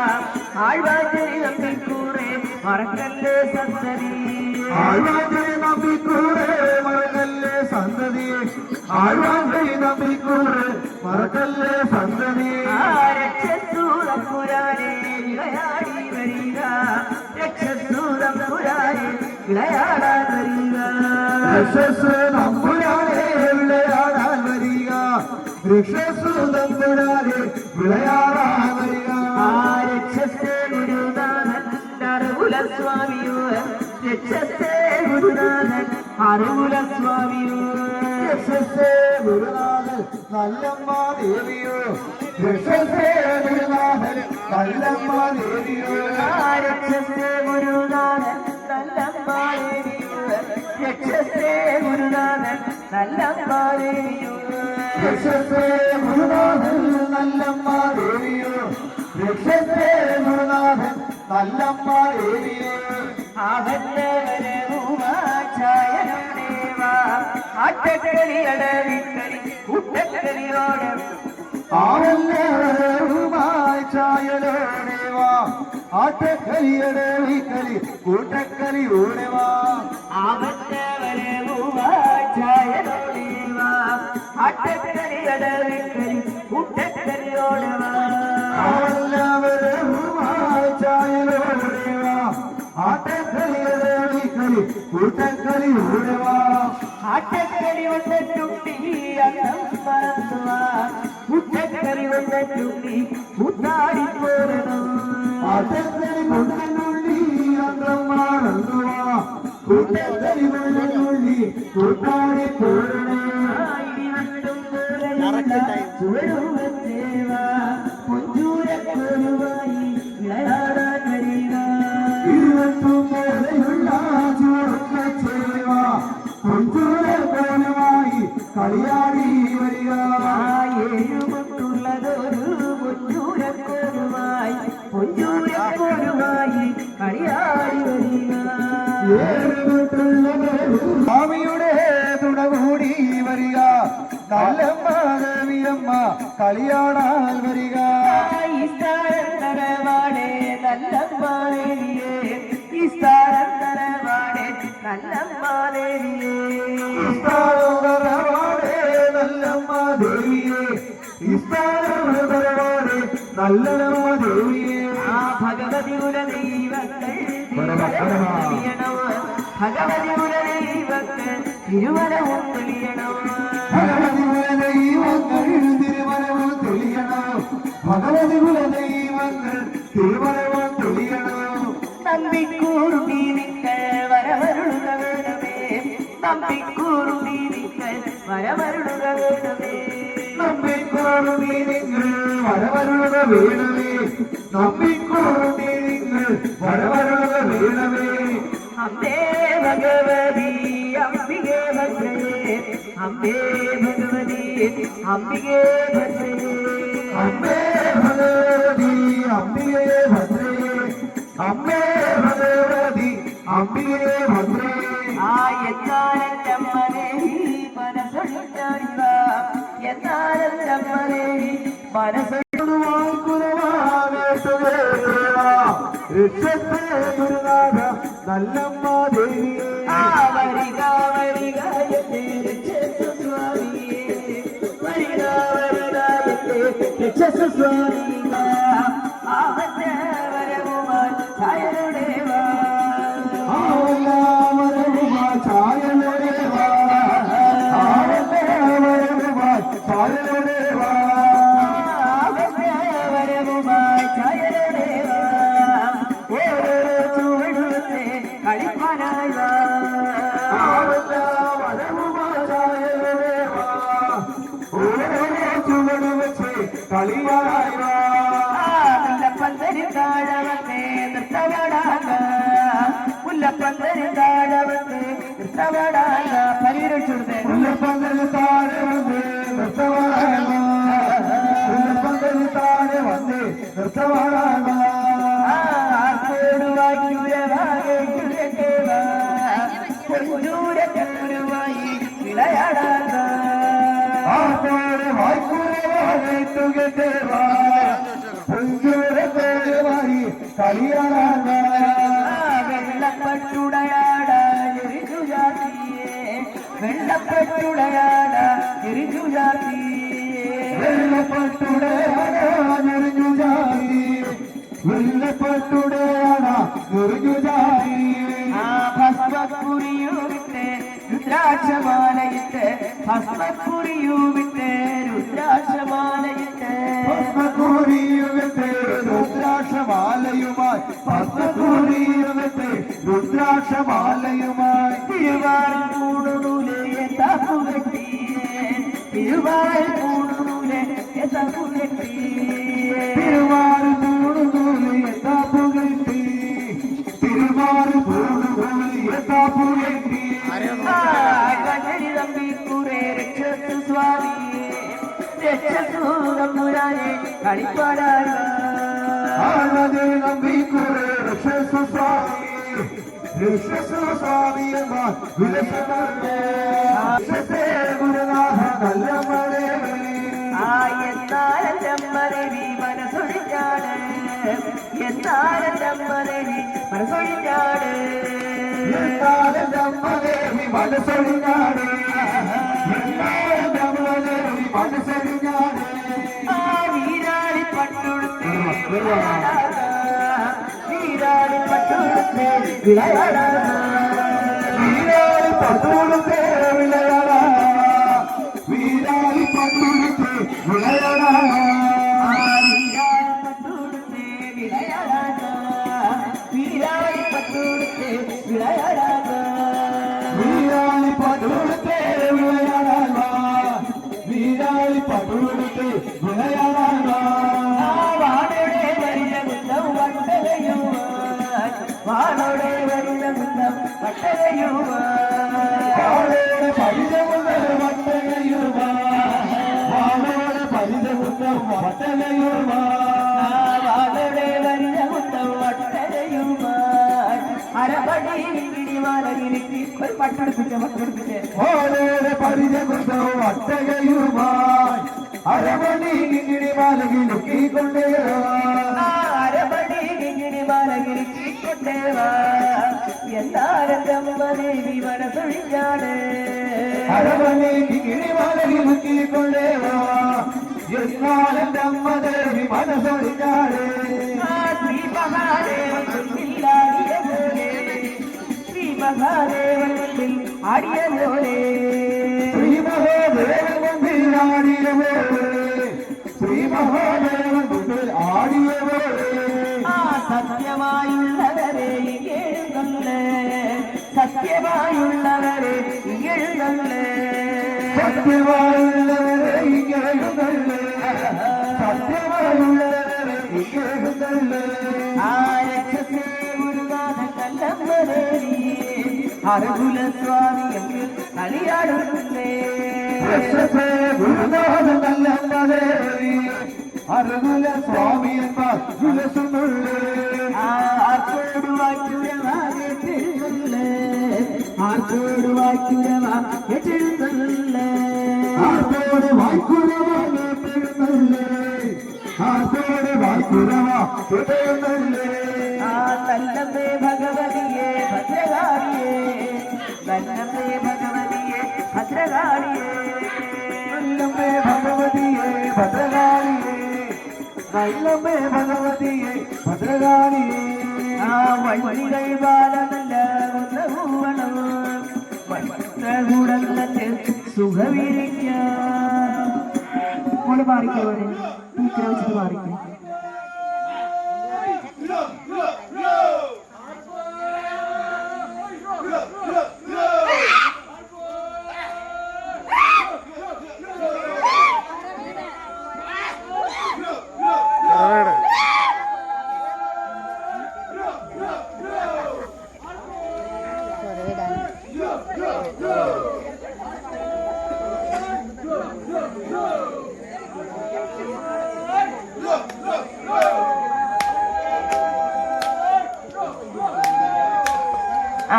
ആഴ്വാതിരി നമ്പിക്കൂടെ മറക്കല്ലേ സന്തതി ആഴ്വാതിരി നമ്പിക്കൂടെ മറക്കല്ലേ സന്തതി ആഴ്വാതിരി നമ്പിക്കൂടെ മറക്കല്ലേ സന്തതി രക്ഷസു തമ്പുരാനെ വിളയാടി വരിക രക്ഷസു തമ്പുരാനെ വിളയാടാൻ വരിക രക്ഷസ് നമ്പുരാനെ വിളയാടാൻ വരിക രക്ഷസ് നമ്പുരാനെ വിളയാടാൻ വരിക രക്ഷസേ ഗുരുനാഥൻ അറിവുലസ്വാമിയോ രക്ഷസേ ഗുരുനാഥൻ അറിവുലസ്വാമിയോ രക്ഷസേ ഗുരുനാഥൻ നല്ലമ്മ ദേവിയോ രക്ഷസേ ഗുരുനാഥൻ നല്ലമ്മ ദേവിയോ രക്ഷസേ ഗുരുനാഥൻ നല്ലമ്മ ദേവിയോ രക്ഷസേ ഗുരുനാഥൻ നല്ലമ്മ ദേവിയോ രക്ഷസേ ഗുരുനാഥൻ നല്ലമ്മ ദേവിയോ രക്ഷസേ ഗുരുനാഥൻ നല്ലമ്മ ദേവിയോ ആവല്ലവരൂവാചായനേവാ ആട്ടക്കളി അടവിക്കളി കൂട്ടക്കളിയോടെ ആവല്ലവരവുമായി ചായലോടേവാ ആട്ടക്കളിയുടെ വിക്കളി കൂട്ടക്കളിയോടെവാ ആവല്ലവരൂവാചായനോടേവാ ആട്ടക്കളി അടവിക്കളി കൂട്ടക്കളിയോടെവാ ആവല്ലവരവുമായി ചായലോടേവാ ആട്ടക്കളിയുടെ വിക്കളി കൂട്ടക്കളിയോടെവാ ആട്ടക്കളി വന്നിട്ടുണ്ടി അന്നം മറന്നുവാ കൂട്ടക്കളി വന്നിട്ടുണ്ടി കൂട്ടാടി പോരണം ആട്ടക്കളി കൊണ്ടുള്ളി അന്തം മറന്നുവാ കൂട്ടക്കളി കൊണ്ടുള്ളി കൂട്ടാടി പോരണേ ഇടിവെട്ടും പോലെയുള്ള ചുവടുവച്ചേവാ പൊഞ്ചൂരക്കൊരുവായി വിളയാടാൻ വരിക ഇരുവട്ടും പോലെയുള്ള ചുവടുവച്ചേവാ പൊഞ്ചൂരക്കോലുമായി കളിയാടി വരിക ഏഴുമുട്ടുള്ളതൊരു പൊഞ്ചൂരക്കോരുമായി പൊഞ്ചൂരക്കോരുമായി കളിയാടി വരിക സ്വാമിയുടെ തുണകൂടി വരിക നല്ലമ്മ ദേവിയമ്മ കളിയാടാൻ വരിക ഈസ്ഥാനത്തരവാടെ നല്ലമ്മാദേവിയേ ഈസ്ഥാനത്തരവാടെ നല്ലമ്മാദേവിയേ ഇസ്താരവാടെ നല്ലമ്മ ദേവിയെ ഇസ്താരവാടെ നല്ലമ്മ ദേവിയെ ഭഗവതി കുലദൈവങ്ങൾ ഭഗവതി കുലദൈവങ്ങൾ തിരുവനവും തെളിയണം ഭഗവതി കുലദൈവങ്ങൾ തിരുവനവും തെളിയണം ഭഗവതി കുലദൈവങ്ങൾ തിരുവനവും തെളിയണം നമ്പിക്കൂറുണ്ടി നിങ്ങൾ വരവരുളുക വേണമേ നമ്പിക്കൂറുണ്ടി നിങ്ങൾ വരവരുളുക വേണമേ നമ്പിക്കോറുമീ നിങ്ങൾ വരവരുളുക വേണമേ നമ്പിക്കോറുമീ നിങ്ങൾ വരവരുളുക വേണമേ അമ്മേ ഭഗവതി അംബികേ ഭദ്രയേ അമ്മേ ഭഗവതി അംബികേ ഭദ്രയേ അമ്മേ ഭഗവതി അംബികേ ഭദ്രേ അമ്മേ ഭഗവതി അംബികേ ഭദ്രേ എന്നാലമ്മനെ മനസ്സൊഴിഞ്ഞാടിക എന്നാലമ്മനെ മനസ്സൊഴിഞ്ഞായി രക്ഷത്തെ ഗുരുനാഥ നല്ലമ്മ ദേവിയെ വരിക വരിക എന്റെ രക്ഷസ്വാമിയേ വരിക വരിക എന്റെ രക്ഷസ്വാമിക അവന്റെ വരവുമാൻ ചായരുടേവാ ചായനേവാ നൃത്തമാടാക പരിരക്ഷിച്ചത് മുല്ലപ്പന്തൽ താഴെ വന്ന് നൃത്തമാടാക മുല്ലപ്പന്തൽ താഴെ വന്ന് നൃത്തമാടാക കൊഞ്ചൂരൂരമായി വിളയാടാക ആത്തോടെ വായ്പൂരവായിട്ടുകേവാ കൊഞ്ചൂരമായി കളിയാടാക വെള്ളപ്പെട്ടുടയാട എരിഞ്ഞുജാതിയെ വെള്ളപ്പെട്ടുടയാട എരിഞ്ഞുജാതിയെ വെള്ളപ്പെട്ടുടയാണെറിഞ്ഞുജാതി വെള്ളപ്പെട്ടുടയാണ എറിഞ്ഞുജാതി ആ ഭസ്മക്കുറിയുവിട്ട് രുദ്രാക്ഷമാലയിട്ട് ഭസ്മക്കുറിയുവിട്ട് രുദ്രാക്ഷമാലയിട്ട് ഭസ്മക്കുറിയുവിട്ട് രുദ്രാക്ഷമാലയുമായി ഭസ്മക്കുറിയുവിട്ട് രുദ്രാക്ഷമാലയുമായി തിരുവാറിൽ കൂടുനൂലെ തപ്പുകെട്ടിയേ തിരുവാറിൽ കൂടുനൂലെ തപ്പുകെട്ടിയേ തിരുവാറ് പൂണുകൂലി എത്താപ്പുകെട്ടി തിരുവാറ് പൂണുകൂലി എത്താപ്പുകെട്ടി കണ്ണടി തമ്പിക്കൂറെ രക്ഷസു സ്വാമിയെ രക്ഷസു തമ്പുരാനെ കളിപ്പാടാക ആനന്ദേ നമ്പിക്കുറെ രക്ഷസ്വാമി രക്ഷസ്വാമിയന്മാർ വിലസനേ രക്ഷസേ ഗുരുനാഥ നല്ല മഴ എന്നാരമ്മരവി മനസ്സൊഴിഞ്ഞാട് എന്നാരമ്മരവി മനസ്സൊഴിഞ്ഞാട് ദേവി മനസ്സൊഴിഞ്ഞാട് ദേവി മനസ്സൊഴിഞ്ഞാട് ആ വീരാളി പട്ടുടുത്ത് വീരാളി പട്ടുടുത്ത് വിളയാടാ വീരാളി പട്ടുടുത്ത് വിളയാടാ വീരാളി പട്ടുടുത്ത് വിളയാടാ വീരാളി പട്ടുടുത്ത് വിളയാടാ വീരാളി പട്ടുടുത്ത് വിളയാടാ വീരാളി പട്ടുടുത്ത് വിളയാടാ വാടോടെ വരുന്ന മുത്തം വട്ടകയുവാൻ വാടോടെ വരുന്ന മുത്തം വട്ടകയുവാൻ വാളോടെ പരിചമുള്ള വട്ടകയുവാ വാളോടെ പരിചമുള്ള വട്ടകയുവാ വാടോടെ വരുന്ന മുത്തം വട്ടകയുവാൻ അരപടി ഇടിമാലകിരിക്ക് ഒരു പട്ടെടുപ്പിച്ച് വാളോടെ പരിചമുള്ള വട്ടകയുമായി അരമണി ഇടിമാലകി ലുക്കിക്കൊണ്ടേ അരപടി ഇടിമാലകിരിക്ക് കൊണ്ടേവാ എന്നാരമ്മദേവി മനസ്സൊഴിഞ്ഞാട് അരമണി ഇടിമാലകി ലുക്കിക്കൊണ്ടേ എന്നാലെന്റെ അമ്മ ദേവി മനസ്സൊഴിഞ്ഞാട് ശ്രീ മഹാദേവൻ മുന്നിലാടിയ പോലെ ശ്രീ മഹാദേവൻ മുന്നിൽ ആടിയ പോലെ ശ്രീ മഹാദേവൻ മുമ്പിൽ ആടിയ പോലെ ശ്രീ മഹാദേവൻ മുമ്പിൽ ആടിയ പോലെ ആ സത്യമായുള്ളവരെ എഴുന്നള്ളേ സത്യമായുള്ളവരെ എഴുന്നള്ളേ സത്യമായുള്ളവരെ ഇങ്ങെഴുന്നള്ളേ സത്യമായുള്ളവരെ ഇങ്ങെഴുന്നള്ളേ ആരക്ഷസേ ഗുരുനാഥ കല്ലമ്മരേരി അർജുന സ്വാമി എങ്കിൽ കളിയാടുന്നേ രക്ഷസേ ഗുരുനാഥ നല്ലമ്മദേവി അർജുന സ്വാമിയന്മാർ വിലസുന്നുള്ളേ ആർക്കോട് വാക്കുരവാകെഴുന്നള്ളേ ആർക്കോട് വാക്കുരവാകെഴുന്നള്ളേ ആർക്കോട് വായ്ക്കുറവാകെഴുന്നള്ളേ ആർക്കോട് വായ്ക്കുറവാകെഴുന്നള്ളേ ആ നല്ലമ്മേ ഭഗവതിയെ ഭദ്രകാളിയെ നല്ലമ്മേ ഭഗവതിയെ ഭദ്രകാളിയെ നല്ലമ്മേ ഭഗവതിയെ ഭദ്രകാളിയെ നല്ലമ്മേ ഭഗവതിയെ ഭദ്രകാളിയെ ആ വഴികൾ ബാലമല്ല ഒന്ന് പൂവണം വസ്ത്രകൂടല്ലത്ത് സുഖവിരിക്കാം മോള് മാറിക്കോ ടീച്ചറെ വെച്ചിട്ട് മാറിക്കോ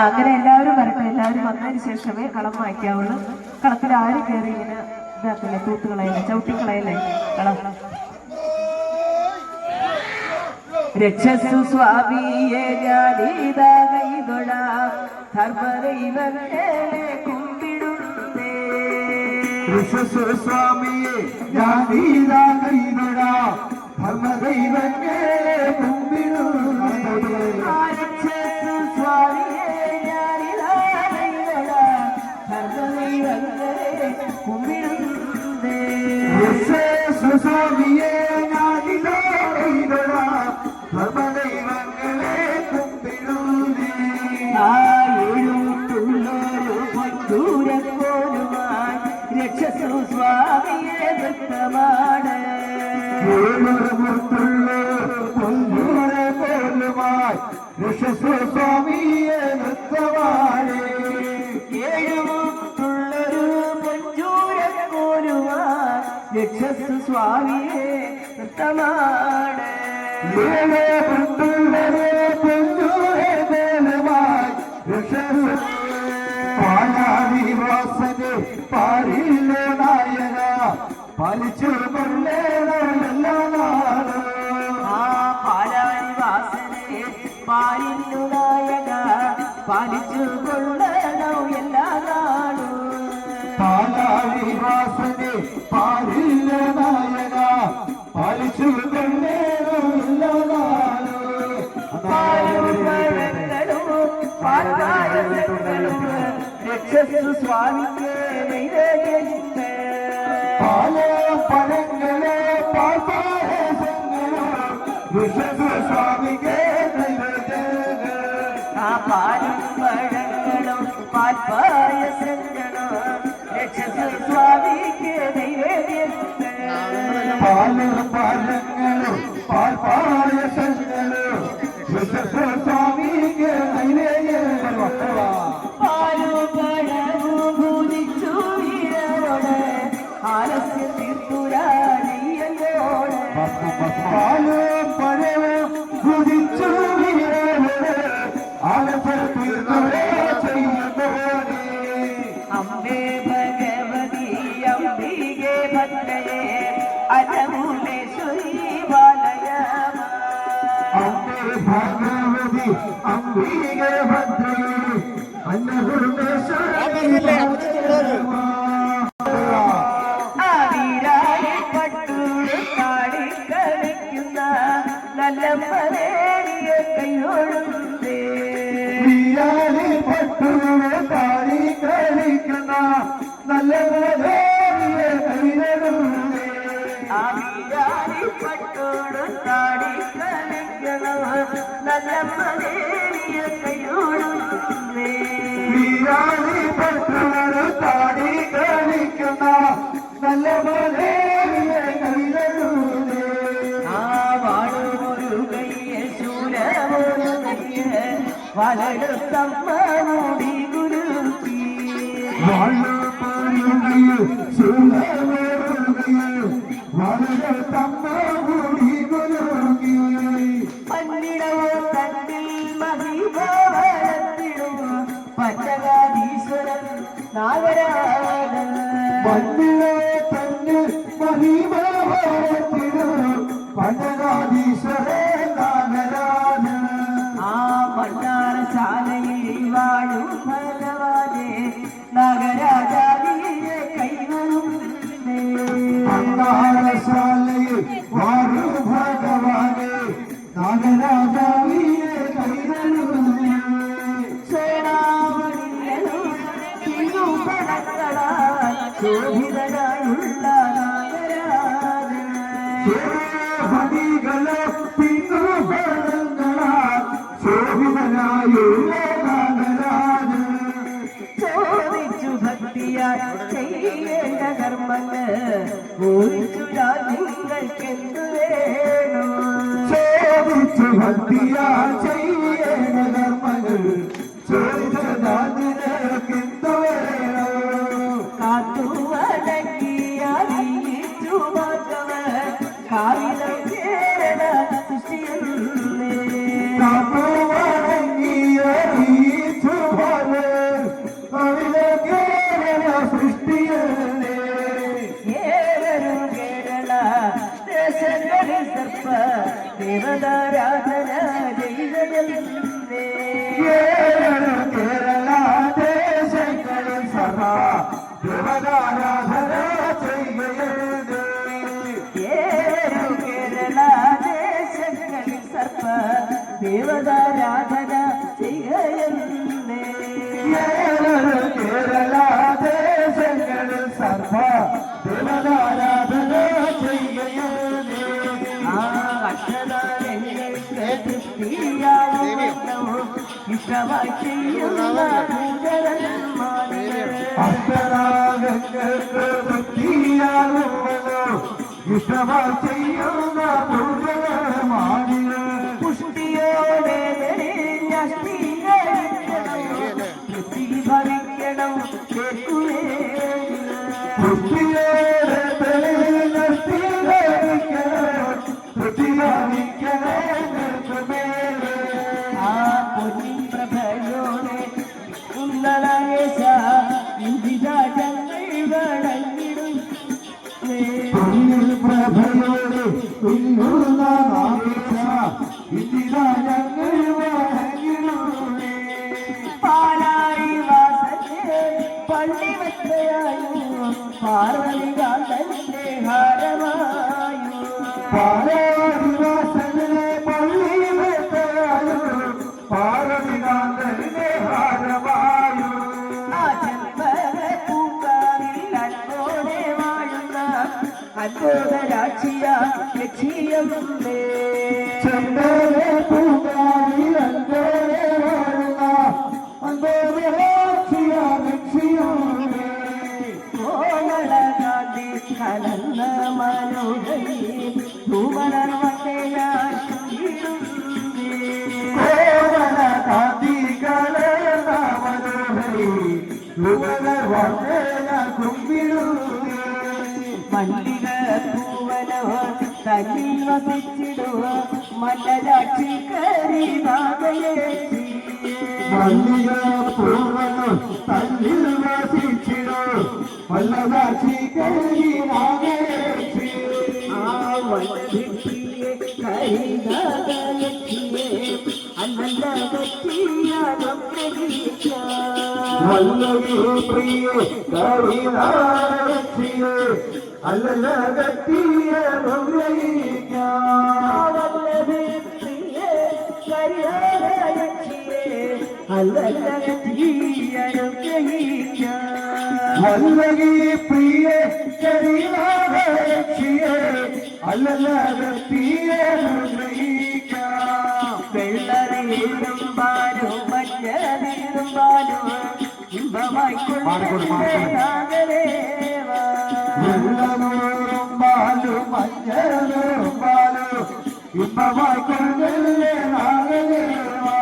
അങ്ങനെ എല്ലാവരും വരട്ടെ. എല്ലാവരും വന്നതിന് ശേഷമേ കളം വായിക്കാവുള്ളൂ. കളത്തിൽ ആര് കയറി ഇങ്ങനെ ഇതാക്കില്ലേ, തൂത്തുകളയല്ലേ, ചവിട്ടിക്കളയല്ലേ കളം. രക്ഷസു സ്വാമിയെ ഞാനീതാ കൈതൊഴാം, ധർമ്മദൈവങ്ങളെ കുമ്പിടുന്നേ. രക്ഷസു സ്വാമിയെ ഞാനീതാ കൈതൊഴാം, ധർമ്മദൈവങ്ങളെ കുമ്പിടുന്നേ. രക്ഷസു സ്വാമിയെ ഞാനീതാ കൈതൊഴാം, ധർമ്മദൈവങ്ങളെ കുമ്പിടുന്നേ. രക്ഷസു സ്വാമിയെ ഞാനീതാ കൈതൊഴാം, ധർമ്മദൈവങ്ങളെ കുമ്പിടുന്നേ. ആയുള്ളൊരു പൊന്തൂരക്കോലുമായി രക്ഷസു സ്വാമിയെ നൃത്തമാണ്. പൊന്തൂരക്കോലുമായി രക്ഷസു സ്വാമിയെ നൃത്തമാണ്. ഏഴുമുട്ടുള്ളൊരു പൊഞ്ചൂരക്കോലുമായി രക്ഷസു സ്വാമിയെ നൃത്തമാണ്. പാലാദിവാസന് പാരില്ല നായക പാലിച്ചു കൊള്ളേണമല്ലോ നാട്. ആ പാലാദിവാസനെ പാലിന്നു നായക പാലിച്ചു കൊള്ളണോ എല്ലാ നാടും. പാലാദിവാസന് പാരില്ല നായക പാലിച്ചു കൊള്ളേണമല്ലോ നാട്. രക്ഷസു സ്വാമിക്ക് നൈവേദ്യമുണ്ട്. പഴങ്ങളെ രക്ഷസു സ്വാമിക്ക് നൈവേദ്യങ്ങൾ. ആ പാലും പഴങ്ങളും പാൽപ്പായസങ്ങളും രക്ഷസു സ്വാമിക്ക് നൈവേദ്യമുണ്ട്. പാലും പഴങ്ങളും പാൽപ്പായസങ്ങളും രക്ഷസു സ്വാമിക്ക് നൈവേദ്യങ്ങൾ. പാലും പഴവും പൂജിച്ചു വീരരോട് ആലസ്യം തീർത്തുരാനയ്യോട്. പാലും പഴവും കുതിച്ചു ആലസ്യം തീർന്നവരെ ചെയ്യുന്നവരെ. അമ്മേ ഭഗവതി അംബികെ ഭദ്രയെ അന്നപൂർണേശ്വരി ബാലയാമ. അമ്മേ ഭഗവതി അംബികെ ഭദ്രയെ അന്നപൂർണേശ്വരി. ആവിരായി പട്ടൂട് കാടിക്കളിക്കുന്ന നല്ല മലേറിയ കൈയൊഴുന്തേ. വീരാളി പട്ടൂടെ താടി കളിക്കുന്ന നല്ല കൈകളുടെ. ആവിരായി പട്ടൂട് കാടിക്കളിക്കുന്ന നല്ല മലേറിയ കൈയൊഴുന്തേ. വീരാളി പട്ടൂടെ താടി കളിക്കുന്ന നല്ല കൈകളുടെ. ആ വാഴൊരു കയ്യെ ശൂലമൊരു കയ്യെ വളരെത്തമ്മ മൂടി ഗുരുക്കി. വാഴുകയിൽ സുലഭരുകയിൽ വളരെ തമ്മൂടി ഗുരുകി. പന്നിടവോ തന്നിൽ മഹിമവരത്തിടും പഞ്ചകാധീശ്വരൻ നാഗരാജൻ. പന്നിലെ തന്നെ മഹിമവരത്തിടും പഞ്ചകാധീശ്വരേ നാഗരാജ. ആ മണ്ണാറശാലയിൽ വാഴും ഭഗവാനെ നാഗരാജാവിനെ കൈവരുന്നേ. മണ്ണാറശാലയിൽ വാഴു ഭഗവാനെ നാഗരാജാവിനെ കൈതരുന്നേ. സേനാവണികളും തിരുപടങ്ങളാൽ ശോഭിതനായുള്ള നാഗരാജൻ. ഹരികളെ പിന്നുപടങ്ങളാൽ ശോഭിതനായുള്ള നാഗരാജൻ. ചോദിച്ചു ഭക്തിയാൽ ചെയ്യേണ്ട കർമ്മങ്ങൾ ബോധിച്ചു ഞാൻ നിങ്ങൾക്കെന്തു വേണോ. ചോദിച്ചു ഭക്തിയാ ചെയ്യേണ്ട കർമ്മങ്ങൾ ചോദിച്ചതാ നിനക്ക് സർവ ദേവതാരാധന ചെയ്യുന്നത് കേരള ദേശങ്ങളിൽ സർപ്പ ദേവതാരാധന ചെയ്യുന്നേ കേരള ദേശങ്ങളിൽ സർവ ദേവതാരാധന ചെയ്യുന്നത് അക്ഷരങ്ങൾക്ക് തൃപ്തിയാവുന്നു ഇഷ്ടമായി ചെയ്യുന്ന പൂജകന്മാരെ അഷ്ടനാഗങ്ങൾക്ക് വൃത്തിയാകുമല്ലോ ഇഷ്ടമായി ചെയ്യുന്ന പൂജകമാണിന് പുഷ്ടിയോടെ ഭവിക്കണം പുഷ്ടിയോടെ ആ പൊന്നിൻ പ്രഭയോടെ ഉന്നതേശ ഇന്ദിരാജങ്ങൾ വടങ്ങിടും പ്രഭയോട് ഇന്ദിരാജങ്ങൾ വഴങ്ങിടുന്നേ പാലാഴി വാസത്തെ പള്ളി വെച്ചയായും പാർവതികാന്തന്റെ ഹാരമായും പാലാദിവാസനെ പള്ളി വെച്ചയായും പാർവതികാന്തന്റെ ഹാരമായും ആ ചെമ്പൂക്കാവിൽ അൻപോടെ വാഴുന്ന അത്ഭുതരാക്ഷിയ ലക്ഷ്യമേ ചെമ്പേരെ പൂങ്കാവിൽ അൻപോടെ വാഴുന്ന അൻപോടെ ലക്ഷ്യമേ കോമളകാന്തി കലർന്ന മനോഹരി ഭൂമനർവത്തെ ഞാൻ മല്ലിക പൂവനോ തന്നിൽ വസിച്ചിടുക മല്ലരാക്ഷി കരി നാഗയേച്ചി മല്ലിക പൂവനോ തന്നിൽ വസിച്ചിടോ മല്ലരാക്ഷി കരി നാഗയേച്ചി ആ വല്ലിയെ കരി നാഗലക്ഷിയെ അന്നല്ല കത്തിയാകും വല്ലവി പ്രിയ കരിനാഗലക്ഷിയെ അല്ലല്ല കത്തിയ വല്ലഭി പ്രിയ കരിനാഗലക്ഷിയെ അല്ലല്ല കത്തിയാനുഗ്രഹിക്കാം വല്ലവി പ്രിയ കരിനാഗലക്ഷിയെ അല്ലല്ല കത്തിയ വെള്ളനീരും പാലും മഞ്ഞനീരും പാലും ഇമ്പമായി വെള്ളനൂറും പാലും മഞ്ഞനൂറും പാലും ഇമ്പമായി കൊണ്ടല്ലേ നാഗദേവാ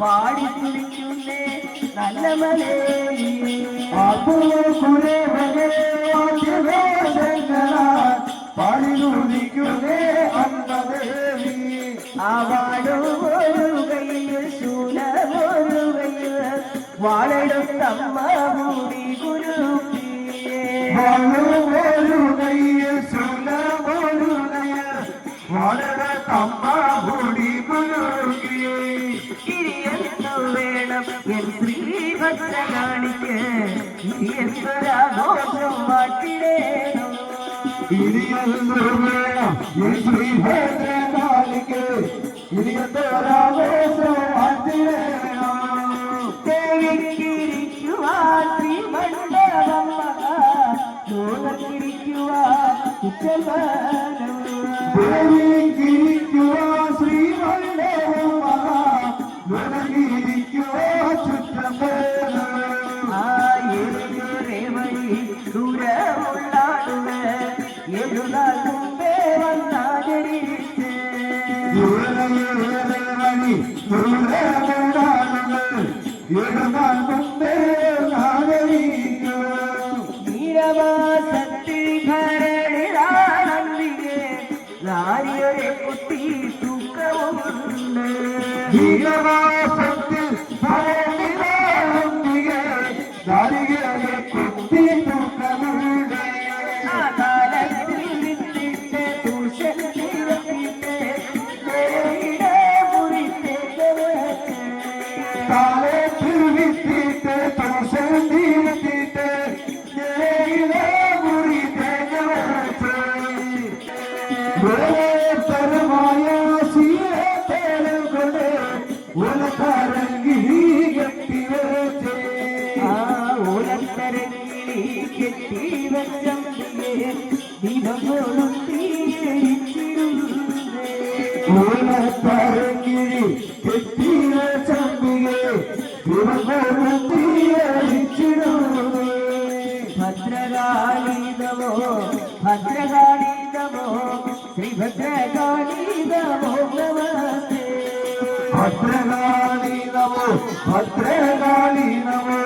പാടി കുളിക്കുന്നേ നല്ല മലേ പാടിനുദിക്കുന്നേ അമ്പദേവി ആവാടൊരു കയ്യിൽ ശൂലമൊരു കയ്യിൽ വാളെടുത്തമ്മ കൂടി ഗുരുപ്പിയേ ഒരു കയ്യിൽ സുലമൊരു കയ്യിൽ വളരെ തമ്മ കൂടി കുലുക്കിയേ ഇരിയെന്നു വേണം എൻ ശ്രീഭദ്ര കാണിക്ക് ഇരിയൊരാഘോഷം വാട്ടിടേണം ഇനിയൊന്നു വേണം ഈ ശ്രീഭദ്രകാളിക്ക് ഇനിയൊരാവേശം മാറ്റിടേണം ദേവിക്കിരിക്കുവാൻ ശ്രീമണ്ഡപമ്മ ലോകത്തിരിക്കുവാൻ കുറ്റമാനം ദേവിക്കിരിക്കുവാ ശ്രീമണ്ഡപമ്മ ലോകത്തിരിക്കുവാ ചുറ്റമേളം ആയിരേ വഴി ദൂരമുള്ളാടുക എഴുതാൽ മുമ്പേ വന്നാചരിച്ച് വഴി എഴുതാൻ മുമ്പേ നാഗരിക്കും നീരവാസത്തിൽ ഭരണിലാനന്ദികെ നാരിയൊരു കുട്ടി തൂക്കമുണ്ട് ജീവവാസത്തിൽ ഭരണിലാനന്ദികെ നാരികളെ കുത്തി തൂക്കമുണ്ട് ആ കാലത്തിൽ വിട്ടിട്ട് ദൂഷണം ചെയ്തിട്ട് മുറിത്തേക്ക് ഓലത്തരങ്കിളി കെട്ടി വെച്ചേ ഓലത്തരങ്കിളി കെട്ടി വെച്ചമ്പിയെ ദീപം കൊളുത്തിരിച്ചിടുന്നേ ഓലത്തരങ്കിളി കെട്ടി വെച്ചമ്പിയെ ദീപം കൊളുത്തിരിച്ചിടുന്നേ ഭദ്രകാളീതമോ ഭദ്രകാളീതമോ ശ്രീ ഭദ്രകാളീതമോ നമസ്തേ ഭദ്രകാളി നമോ ഭദ്രകാളി നമോ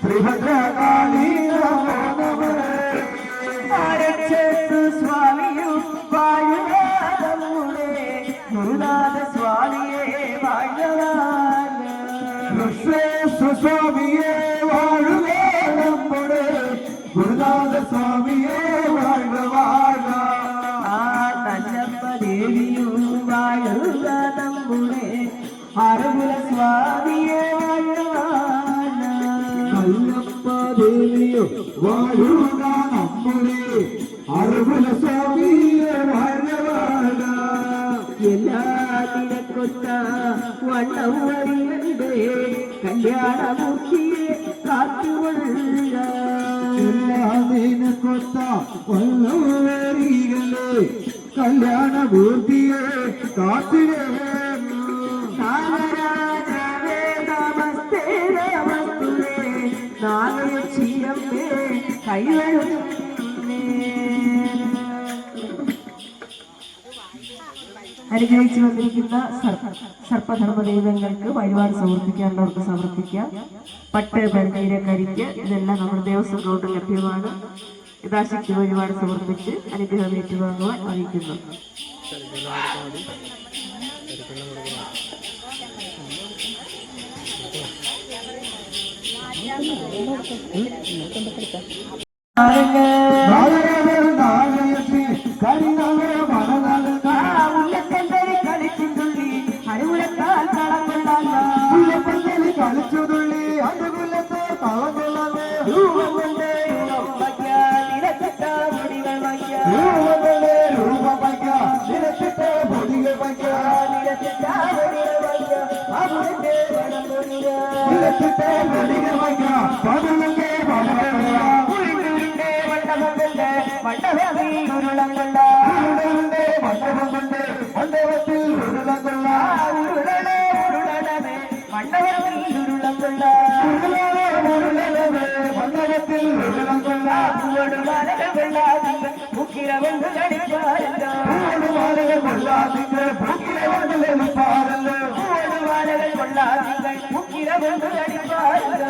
ശ്രീഭദ്രകാളി നമോ നമോ ആരക്ഷത്തു സ്വാമിയും വാഴുക നമ്മുടെ ഗുരുനാഥ സ്വാമിയെ വാഴുവാൻ സ്വാമിയെ വാഴുക നമ്മുടെ ഗുരുനാഥ സ്വാമിയെ വാഴുവാഴ ആ നല്ലമ്മ ദേവിയും വാഴുക നമ്മുടെ അറുകുല സ്വാമിയെ വാഴുവാൻ നല്ലപ്പ ദേവിയോ വാഴുക നമ്മുടെ അറുകുല സ്വാമിയെ വാഴുവാഴ എല്ലാ തിരക്കൊത്ത വണ്ണം വരികണ്ടേ കല്യാണമൂർത്തിയെ കാത്തുകൊള്ളുക കൊത്ത വല്ലവരികളെ കല്യാണമൂർത്തിയെ കാത്തിരേ നാഗരാജാവേ നമസ്തേ നമസ്തുലേ നാഗയക്ഷിയമ്മേ കൈവരുന്നേ അനുഗ്രഹിച്ചു വന്നിരിക്കുന്ന സർപ്പധർമ്മ ദൈവങ്ങൾക്ക് വഴിപാട് സമർപ്പിക്കാനുള്ളവർക്ക് സമർപ്പിക്കാം. പട്ട് പരിചീര കരിക്ക് ഇതെല്ലാം നമ്മുടെ ദേവസ്വം റോഡിൽ ലഭ്യമാണ്. യഥാശക്തി വഴിപാട് സമർപ്പിച്ച് അനുഗ്രഹം ഏറ്റുവാങ്ങുവാൻ അറിയിക്കുന്നു. കളിച്ചുതുള്ളി അതുകുലത്തെ കളകളെ രൂപം വയ്ക്ക നിരത്തിട്ട് പൊടികൾ വയ്ക്ക നിരത്തിട്ട് പൊടികൾ വയ്ക്ക പതിനൊക്കെ മണ്ഡപത്തിൽ ഉരുളകൊള്ള മണ്ഡപത്തിൽ ഉരുളകൊള്ള മുക്കിരവെന്ന് കളിപ്പാരല്ലോ കൊള്ളാതിന്റെ പാറല്ലോ കൊള്ളാതികൾ മുക്കിരവെന്ന് കളിപ്പാരല്ലോ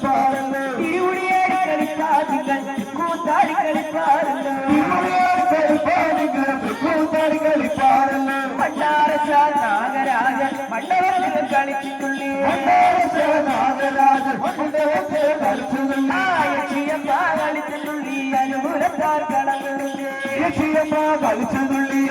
പാറല്ലോ തിരുവുടിയേടി കളിപ്പാതികൾ കൂത്താടി കളിപ്പാരല്ലോ കളിപ്പാറല്ലോ മണ്ണാരശ നാഗരാജ മണ്ഡപത്തിൽ കളിച്ചിട്ടുള്ളി നാഗരാജൻ യക്ഷിയമ്മ കളിച്ചിട്ടുള്ളി അനുകൂലത്താർ കളങ്ങളുണ്ട് കളിച്ചതുള്ളി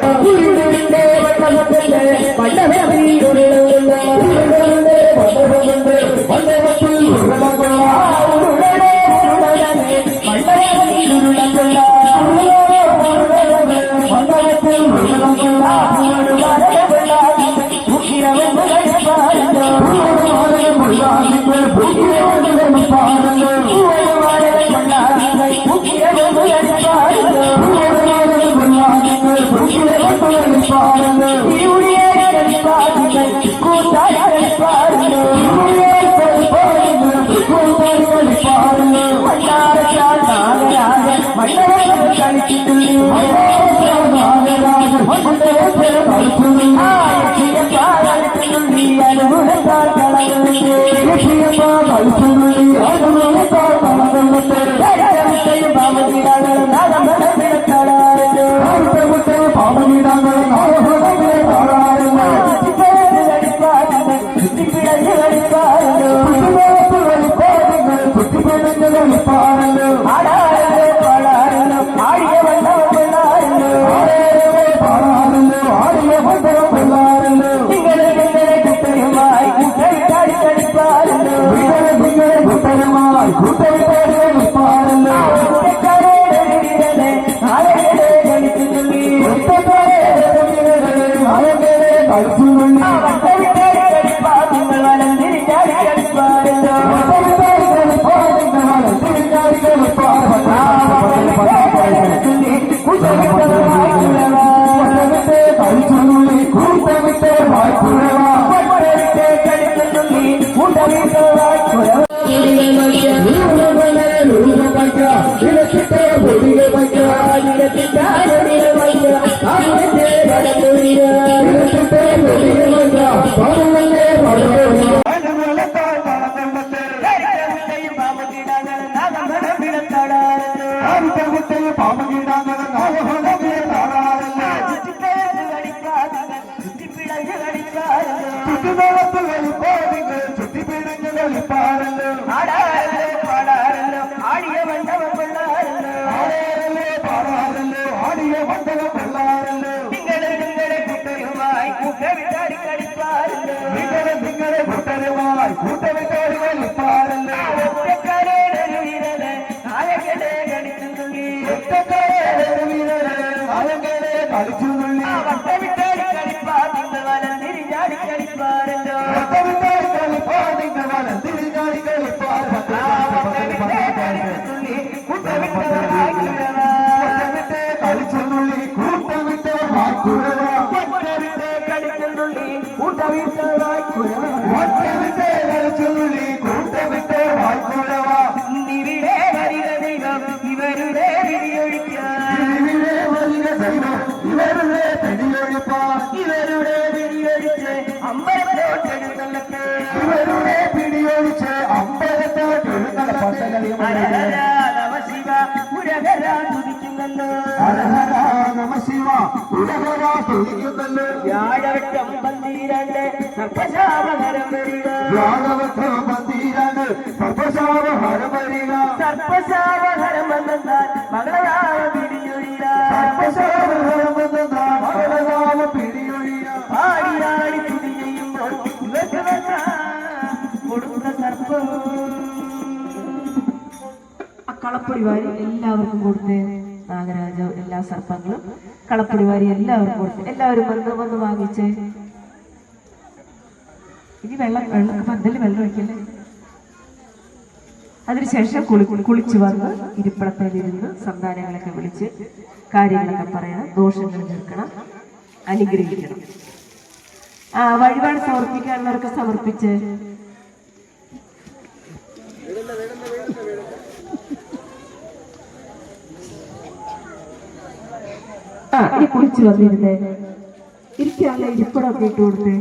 കളിച്ചിട്ടുള്ളി കളിച്ചുള്ളി നിങ്ങൾ വലം തിരിഞ്ഞാടി കളിപ്പാരല്ലോ കളിച്ചുള്ളി കൂട്ടമിട്ട് വായ്പുഴവാ കൂട്ടമിട്ട് വായ്പുഴവാ വ്യാഴവട്ടം പന്തീരണ്ട് സർപ്പശാപഹരം വരിക സർപ്പശാപഹരം വന്നാൽ മകളാവ പിടിയൊഴിയ ആടിയാടി തുടി ചെയ്യുമ്പോൾ ഇവർക്ക് കൊടുത്ത സർപ്പം ആ കളപ്പൊടി വാരി എല്ലാവർക്കും കൊടുത്തേ. നാഗരാജാവ് എല്ലാ സർപ്പങ്ങളും കളപ്പൊടി വാരി എല്ലാവർക്കും കൊടുത്തു. എല്ലാവരും വന്ന് വാങ്ങിച്ചേ. ഇനി പന്തല് വെള്ളം ഒഴിക്കല്ലേ. അതിനുശേഷം കുളിച്ചു വന്ന് ഇരിപ്പിടത്തിലിരുന്ന് സന്താനങ്ങളൊക്കെ വിളിച്ച് കാര്യങ്ങളൊക്കെ പറയണം, ദോഷങ്ങൾ തീർക്കണം, അനുഗ്രഹിക്കണം. വഴിപാട് സമർപ്പിക്കാനുള്ളവർക്ക് സമർപ്പിച്ച് ഇനി കുളിച്ചു വന്നിരുന്നേ. ഇരിക്കാനുള്ള ഇരിപ്പിടമൊക്കെ ഇട്ട് കൊടുത്തേ.